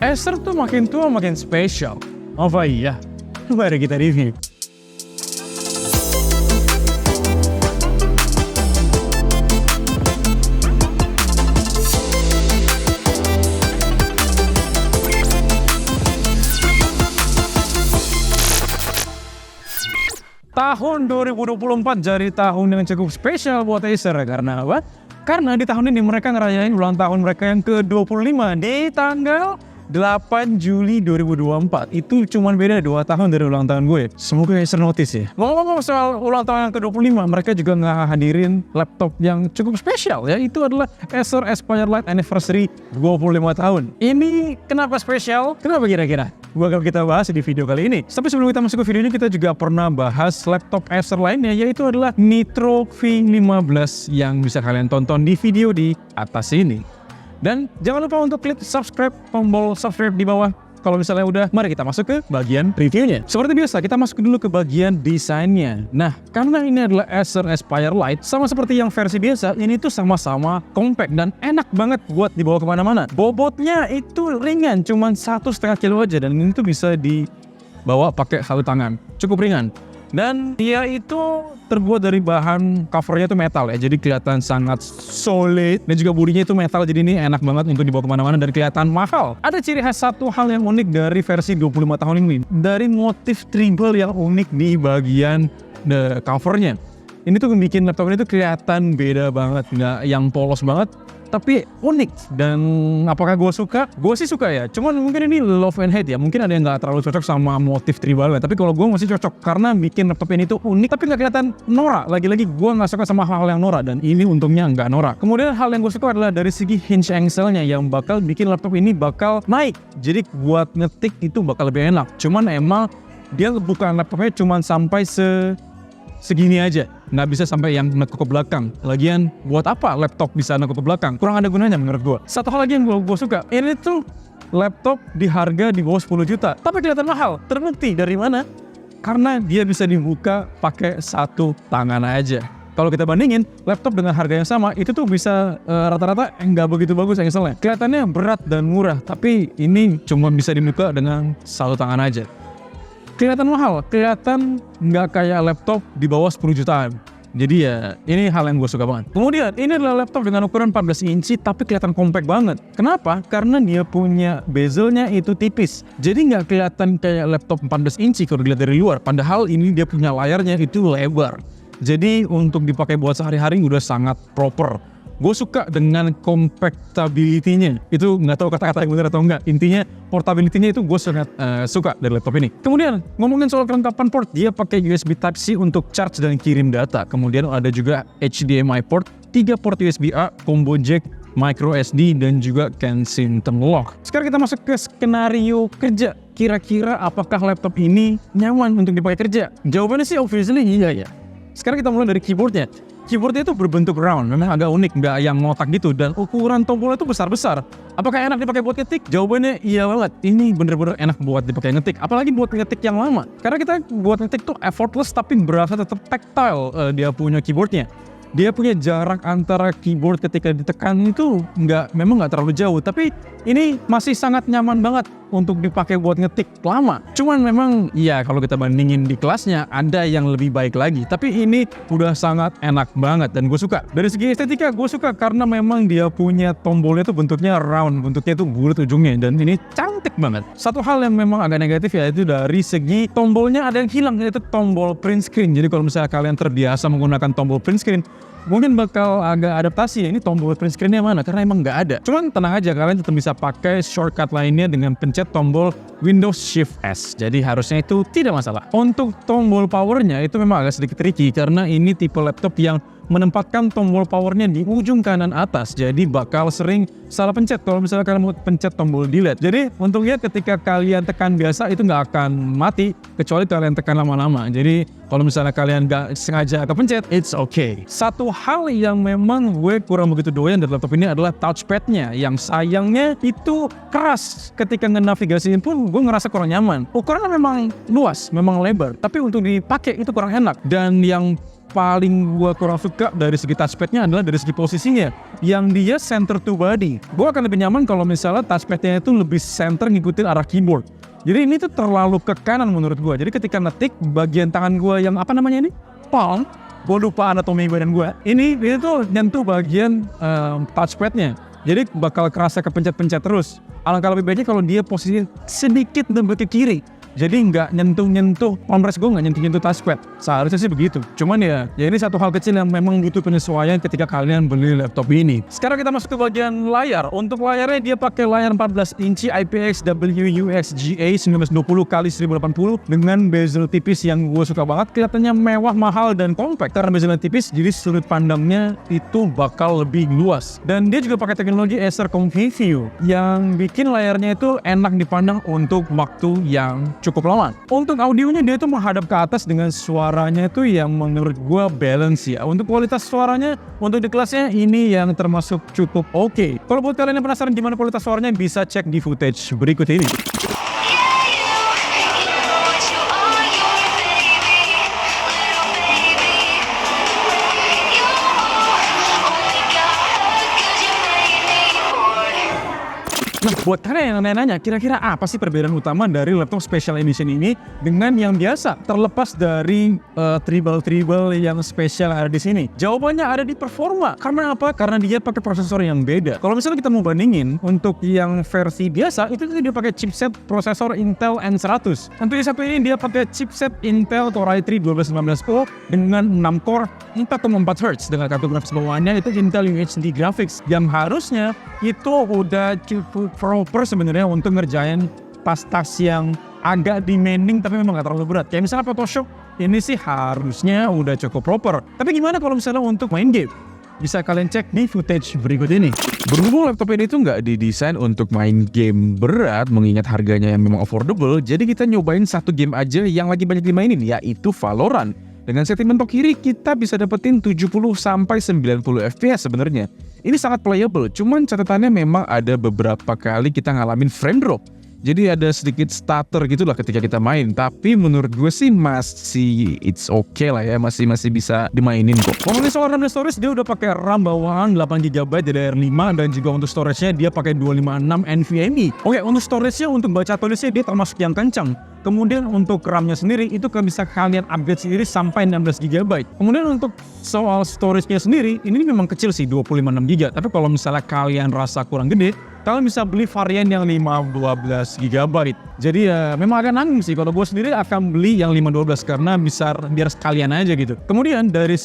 Acer tuh makin tua makin spesial. Apa iya? Mari kita review. Tahun 2024 jadi tahun yang cukup spesial buat Acer. Karena apa? Karena di tahun ini mereka ngerayain ulang tahun mereka yang ke-25 di tanggal 8 Juli 2024. Itu cuma beda 2 tahun dari ulang tahun gue. Semoga Acer notice ya. Ngomong-ngomong soal ulang tahun yang ke-25, mereka juga ngehadirin laptop yang cukup spesial ya. Itu adalah Acer Aspire Lite Anniversary 25 tahun. Ini kenapa spesial? Kenapa kira-kira? Bakal kita bahas di video kali ini. Tapi sebelum kita masuk ke videonya, kita juga pernah bahas laptop Acer lainnya, yaitu adalah Nitro V15 yang bisa kalian tonton di video di atas ini. Dan jangan lupa untuk klik subscribe, tombol subscribe di bawah. Kalau misalnya udah, mari kita masuk ke bagian reviewnya. Seperti biasa, kita masuk dulu ke bagian desainnya. Nah, karena ini adalah Acer Aspire Lite, sama seperti yang versi biasa, ini tuh sama-sama compact dan enak banget buat dibawa kemana-mana. Bobotnya itu ringan, cuma 1,5 kilo aja, dan ini tuh bisa dibawa pakai satu tangan. Cukup ringan. Dan dia itu terbuat dari bahan covernya itu metal ya, jadi kelihatan sangat solid, dan juga bodinya itu metal, jadi ini enak banget untuk dibawa kemana-mana dan kelihatan mahal. Ada ciri khas satu hal yang unik dari versi 25 tahun ini, dari motif tribal yang unik di bagian covernya. Ini tuh bikin laptop ini tuh kelihatan beda banget, nggak yang polos banget, tapi unik. Dan apakah gue suka? Gue sih suka ya, cuman mungkin ini love and hate ya. Mungkin ada yang nggak terlalu cocok sama motif tribalnya, tapi kalau gue masih cocok karena bikin laptop ini tuh unik tapi nggak kelihatan norak. Lagi-lagi gue nggak suka sama hal yang norak, dan ini untungnya nggak norak. Kemudian hal yang gue suka adalah dari segi hinge angle-nya yang bakal bikin laptop ini bakal naik, jadi buat ngetik itu bakal lebih enak. Cuman emang dia bukan laptopnya cuman sampai segini aja, nggak bisa sampai yang nekuk ke belakang. Lagian buat apa laptop bisa nekuk ke belakang? Kurang ada gunanya menurut gue. Satu hal lagi yang gue suka, ini tuh laptop di harga di bawah 10 juta tapi kelihatan mahal. Terbukti dari mana? Karena dia bisa dibuka pakai satu tangan aja. Kalau kita bandingin laptop dengan harga yang sama, itu tuh bisa rata-rata nggak begitu bagus angle-nya. Kelihatannya berat dan murah, tapi ini cuma bisa dibuka dengan satu tangan aja. Kelihatan mahal, kelihatan nggak kayak laptop di bawah 10 jutaan. Jadi ya, ini hal yang gue suka banget. Kemudian, ini adalah laptop dengan ukuran 14 inci tapi kelihatan compact banget. Kenapa? Karena dia punya bezelnya itu tipis. Jadi nggak kelihatan kayak laptop 14 inci kalau dilihat dari luar. Padahal ini dia punya layarnya itu lebar. Jadi untuk dipakai buat sehari-hari udah sangat proper. Gue suka dengan compactability-nya. Itu nggak tahu kata-kata yang benar atau enggak. Intinya portability-nya itu gue sangat suka dari laptop ini. Kemudian ngomongin soal kelengkapan port, dia pakai USB Type-C untuk charge dan kirim data. Kemudian ada juga HDMI port, 3 port USB-A, combo jack, micro SD, dan juga Kensington lock. Sekarang kita masuk ke skenario kerja. Kira-kira apakah laptop ini nyaman untuk dipakai kerja? Jawabannya sih obviously iya ya. Sekarang kita mulai dari keyboardnya. Keyboardnya itu berbentuk round, memang agak unik, nggak yang ngotak gitu, dan ukuran tombolnya itu besar-besar. Apakah enak dipakai buat ngetik? Jawabannya iya banget. Ini bener-bener enak buat dipakai ngetik, apalagi buat ngetik yang lama. Karena kita buat ngetik tuh effortless tapi berasa tetap tactile dia punya keyboardnya. Dia punya jarak antara keyboard ketika ditekan itu memang nggak terlalu jauh, tapi ini masih sangat nyaman banget untuk dipakai buat ngetik lama. Cuman memang ya kalau kita bandingin di kelasnya ada yang lebih baik lagi, tapi ini udah sangat enak banget dan gue suka. Dari segi estetika gue suka karena memang dia punya tombolnya tuh bentuknya round, bentuknya tuh bulat ujungnya, dan ini cantik banget. Satu hal yang memang agak negatif yaitu dari segi tombolnya ada yang hilang, yaitu tombol print screen. Jadi kalau misalnya kalian terbiasa menggunakan tombol print screen, mungkin bakal agak adaptasi ya, ini tombol print screen-nya mana, karena emang nggak ada. Cuman tenang aja, kalian tetap bisa pakai shortcut lainnya dengan pencet tombol Windows Shift S. Jadi harusnya itu tidak masalah. Untuk tombol powernya itu memang agak sedikit tricky karena ini tipe laptop yang menempatkan tombol powernya di ujung kanan atas, jadi bakal sering salah pencet kalau misalnya kalian mau pencet tombol delete. Jadi untungnya ketika kalian tekan biasa itu nggak akan mati kecuali kalian tekan lama-lama. Jadi kalau misalnya kalian nggak sengaja kepencet, it's okay. Satu hal yang memang gue kurang begitu doyan dari laptop ini adalah touchpad-nya, yang sayangnya itu keras. Ketika nge-navigasiin pun gue ngerasa kurang nyaman. Ukurannya memang luas, memang lebar, tapi untuk dipakai itu kurang enak. Dan yang paling gue kurang suka dari segi touchpadnya adalah dari segi posisinya, yang dia center to body. Gue akan lebih nyaman kalau misalnya touchpadnya itu lebih center ngikutin arah keyboard. Jadi ini tuh terlalu ke kanan menurut gue. Jadi ketika ngetik, bagian tangan gue yang apa namanya ini? Palm. Gue lupa anatomi badan gue. Ini tuh nyentuh bagian touchpadnya. Jadi bakal kerasa kepencet-pencet terus. Alangkah lebih baiknya kalau dia posisinya sedikit lebih ke kiri. Jadi nggak nyentuh palm rest gue nggak nyentuh touchpad. Seharusnya sih begitu. Cuman ya ini satu hal kecil yang memang butuh penyesuaian ketika kalian beli laptop ini. Sekarang kita masuk ke bagian layar. Untuk layarnya dia pakai layar 14 inci IPS WUXGA 1920x1080 dengan bezel tipis yang gue suka banget. Kelihatannya mewah, mahal, dan compact. Karena bezelnya tipis, jadi sudut pandangnya itu bakal lebih luas. Dan dia juga pakai teknologi Acer ComfyView yang bikin layarnya itu enak dipandang untuk waktu yang cukup lama. Untuk audionya dia tuh menghadap ke atas dengan suaranya itu yang menurut gua balance ya. Untuk kualitas suaranya, untuk di kelasnya ini yang termasuk cukup oke. Kalau buat kalian yang penasaran gimana kualitas suaranya, bisa cek di footage berikut ini. Nah, buat kalian yang nanya-nanya, kira-kira apa sih perbedaan utama dari laptop special edition ini dengan yang biasa, terlepas dari tribal yang spesial ada di sini? Jawabannya ada di performa. Karena apa? Karena dia pakai prosesor yang beda. Kalau misalnya kita mau bandingin, untuk yang versi biasa, itu dia pakai chipset prosesor Intel N100. Untuk yang satu ini dia pakai chipset Intel Core i3 1219 Pro dengan 6 core 4,4 Hz dengan kartu grafis bawaannya itu Intel UHD Graphics yang harusnya itu udah cukup proper sebenarnya untuk ngerjain tas-tas yang agak demanding tapi memang gak terlalu berat. Kayak misalnya Photoshop, ini sih harusnya udah cukup proper. Tapi gimana kalau misalnya untuk main game? Bisa kalian cek di footage berikut ini. Berhubung laptop ini tuh nggak didesain untuk main game berat, mengingat harganya yang memang affordable, jadi kita nyobain satu game aja yang lagi banyak dimainin, yaitu Valorant. Dengan setting mentok kiri, kita bisa dapetin 70-90 FPS sebenarnya. Ini sangat playable, cuman catatannya memang ada beberapa kali kita ngalamin frame drop. Jadi ada sedikit stutter gitu lah ketika kita main. Tapi menurut gue sih masih it's okay lah ya, masih bisa dimainin kok. Ngomongin soal RAM dan storage, dia udah pakai RAM bawaan 8GB DDR5 dan juga untuk storage-nya dia pakai 256 NVMe. Oke, untuk storage-nya untuk baca tulisnya dia termasuk yang kencang. Kemudian untuk RAM-nya sendiri itu bisa kalian upgrade sendiri sampai 16GB. Kemudian untuk soal storage-nya sendiri ini memang kecil sih 256GB. Tapi kalau misalnya kalian rasa kurang gede, kalian bisa beli varian yang 512GB. Jadi ya memang agak nanggung sih. Kalau gue sendiri akan beli yang 512 karena biar sekalian aja gitu. Kemudian dari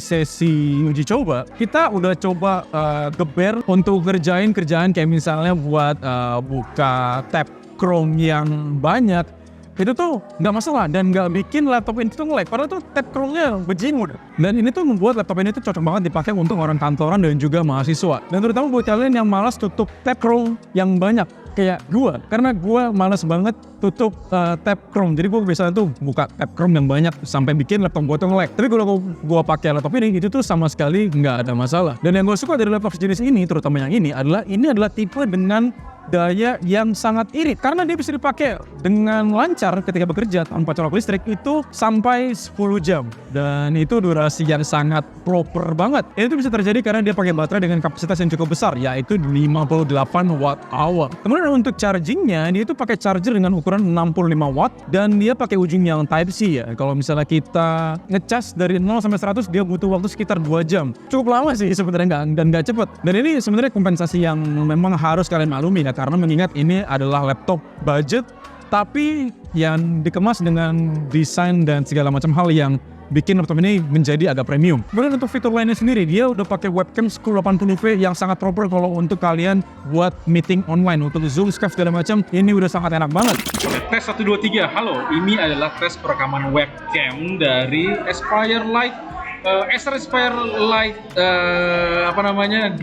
sesi uji coba, kita udah coba geber untuk kerjaan kayak misalnya buat buka tab Chrome yang banyak. Itu tuh nggak masalah dan nggak bikin laptop ini tuh nge-lag. Padahal tuh tab Chrome-nya bejingut. Dan ini tuh membuat laptop ini tuh cocok banget dipakai untuk orang kantoran dan juga mahasiswa. Dan terutama buat kalian yang malas tutup tab Chrome yang banyak kayak gua. Karena gua malas banget tutup tab Chrome. Jadi gua biasanya tuh buka tab Chrome yang banyak sampai bikin laptop gua tuh nge-lag. Tapi kalau gua pakai laptop ini itu tuh sama sekali nggak ada masalah. Dan yang gua suka dari laptop sejenis ini, terutama yang ini adalah tipe dengan daya yang sangat irit karena dia bisa dipakai dengan lancar ketika bekerja tanpa colok listrik itu sampai 10 jam dan itu durasi yang sangat proper banget. Itu bisa terjadi karena dia pakai baterai dengan kapasitas yang cukup besar yaitu 58 Wh. Kemudian untuk chargingnya dia itu pakai charger dengan ukuran 65 watt dan dia pakai ujung yang Type-C ya. Kalau misalnya kita ngecas dari 0 sampai 100 dia butuh waktu sekitar 2 jam. Cukup lama sih sebenarnya dan nggak cepet. Dan ini sebenarnya kompensasi yang memang harus kalian maklumi ya. Karena mengingat ini adalah laptop budget tapi yang dikemas dengan desain dan segala macam hal yang bikin laptop ini menjadi agak premium. Kemudian untuk fitur lainnya sendiri, dia udah pakai webcam 1080p yang sangat proper kalau untuk kalian buat meeting online, untuk Zoom, Skype segala macam, ini udah sangat enak banget. Tes 1, 2, 3, halo, ini adalah tes perekaman webcam dari Aspire Lite Acer Aspire Lite 25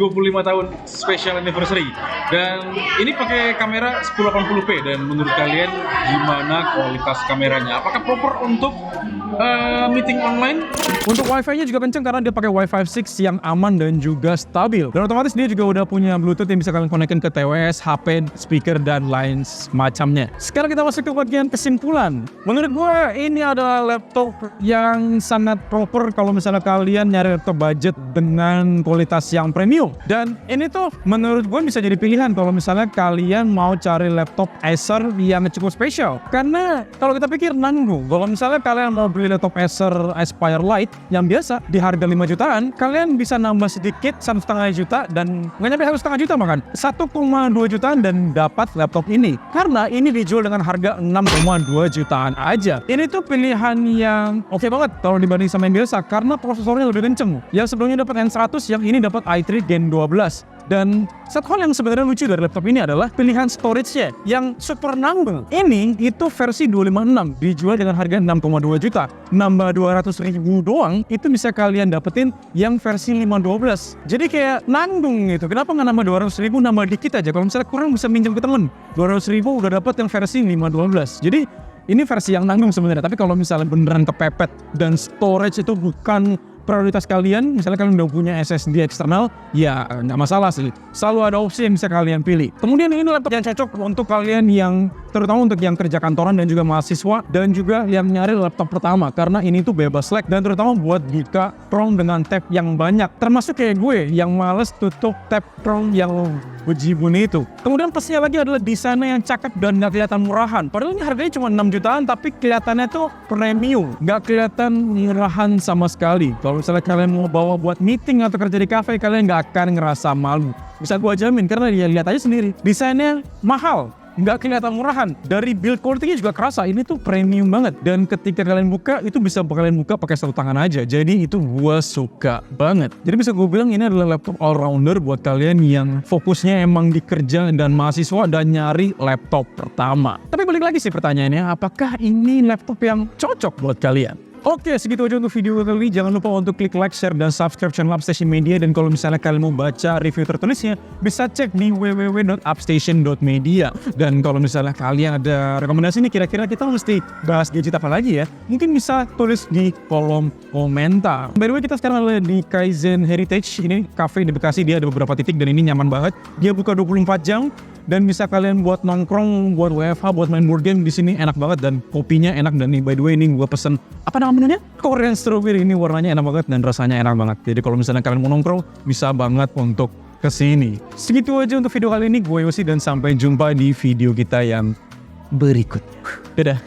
tahun special anniversary, dan ini pakai kamera 1080p. Dan menurut kalian gimana kualitas kameranya? Apakah proper untuk meeting online? Untuk wifi-nya juga kenceng karena dia pakai Wi-Fi 6 yang aman dan juga stabil. Dan otomatis dia juga udah punya Bluetooth yang bisa kalian konekkan ke TWS, HP, speaker, dan lain semacamnya. Sekarang kita masuk ke bagian kesimpulan. Menurut gue ini adalah laptop yang sangat proper kalau misalnya kalian nyari laptop budget dengan kualitas yang premium. Dan ini tuh menurut gue bisa jadi pilihan kalau misalnya kalian mau cari laptop Acer yang cukup spesial. Karena kalau kita pikir nanggung, kalau misalnya kalian mau beli laptop Acer Aspire Lite yang biasa di harga 5 jutaan, kalian bisa nambah sedikit 1,5 juta dan nggak nyampe 1,5 juta, bahkan 1,2 jutaan dan dapat laptop ini. Karena ini dijual dengan harga 6,2 jutaan aja. Ini tuh pilihan yang oke banget kalau dibanding sama yang biasa karena prosesornya lebih kenceng. Yang sebelumnya dapat N100, yang ini dapat i3 Gen 12. Dan satu hal yang sebenarnya lucu dari laptop ini adalah pilihan storage-nya yang super nambah. Ini itu versi 256 dijual dengan harga 6,2 juta. Nambah 200.000 doang itu bisa kalian dapetin yang versi 512. Jadi kayak nanggung gitu. Kenapa nggak nambah 200.000, nambah dikit aja. Kalau misalnya kurang bisa minjem ke temen. 200.000 udah dapet yang versi 512. Jadi ini versi yang nanggung sebenarnya. Tapi kalau misalnya beneran kepepet dan storage itu bukan prioritas kalian, misalnya kalian udah punya SSD eksternal, ya nggak masalah sih. Selalu ada opsi yang bisa kalian pilih. Kemudian ini laptop yang cocok untuk kalian yang, terutama untuk yang kerja kantoran dan juga mahasiswa, dan juga yang nyari laptop pertama, karena ini tuh bebas lag, dan terutama buat buka Chrome dengan tab yang banyak. Termasuk kayak gue yang males tutup tab Chrome yang bejibun itu. Kemudian plusnya lagi adalah desainnya yang cakep dan nggak kelihatan murahan. Padahal ini harganya cuma 6 jutaan, tapi kelihatannya tuh premium, nggak kelihatan murahan sama sekali. Kalau misalnya kalian mau bawa buat meeting atau kerja di cafe, kalian nggak akan ngerasa malu. Bisa gua jamin karena dia lihat aja sendiri. Desainnya mahal, nggak kelihatan murahan. Dari build quality-nya juga kerasa, ini tuh premium banget. Dan ketika kalian buka, itu bisa kalian buka pakai satu tangan aja. Jadi itu gua suka banget. Jadi bisa gua bilang ini adalah laptop all-rounder buat kalian yang fokusnya emang di kerja dan mahasiswa dan nyari laptop pertama. Tapi balik lagi sih pertanyaannya, apakah ini laptop yang cocok buat kalian? Oke, segitu aja untuk video kali ini. Jangan lupa untuk klik like, share, dan subscribe channel Upstation Media. Dan kalau misalnya kalian mau baca review tertulisnya, bisa cek di www.upstation.media. Dan kalau misalnya kalian ada rekomendasi nih, kira-kira kita mesti bahas gadget apa lagi ya, mungkin bisa tulis di kolom komentar. By the way, kita sekarang ada di Kaizen Heritage. Ini cafe di Bekasi, dia ada beberapa titik dan ini nyaman banget. Dia buka 24 jam. Dan bisa kalian buat nongkrong, buat WFH, buat main board game di sini enak banget, dan kopinya enak. Dan nih, by the way, ini gue pesen apa namanya? Korean Strawberry. Ini warnanya enak banget dan rasanya enak banget. Jadi kalau misalnya kalian mau nongkrong, bisa banget untuk kesini. Segitu aja untuk video kali ini. Gue Yosi dan sampai jumpa di video kita yang berikutnya. Dadah.